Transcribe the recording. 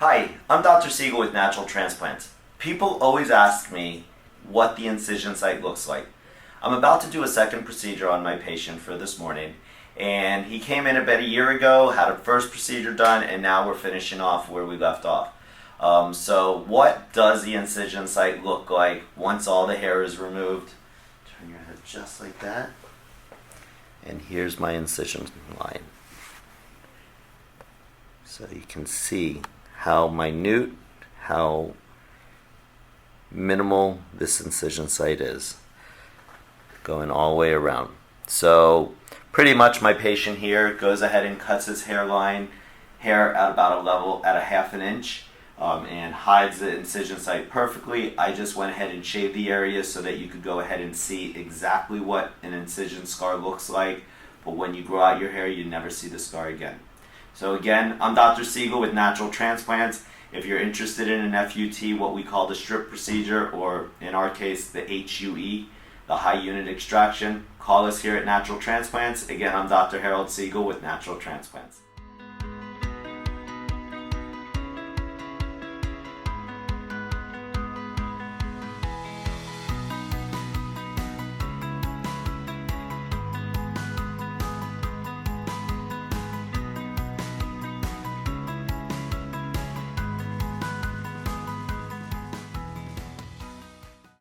Hi, I'm Dr. Siegel with Natural Transplants. People always ask me what the incision site looks like. I'm about to do a second procedure on my patient for this morning, and he came in about a year ago, had a first procedure done, and now we're finishing off where we left off. So what does the incision site look like once all the hair is removed? Turn your head just like that. And here's my incision line. So you can see how minute, how minimal this incision site is, going all the way around. So pretty much my patient here goes ahead and cuts his hair at about a level at a half an inch, and hides the incision site perfectly. I just went ahead and shaved the area so that you could go ahead and see exactly what an incision scar looks like, but when you grow out your hair, you never see the scar again. So again, I'm Dr. Siegel with Natural Transplants. If you're interested in an FUT, what we call the strip procedure, or in our case, the HUE, the high unit extraction, call us here at Natural Transplants. Again, I'm Dr. Harold Siegel with Natural Transplants.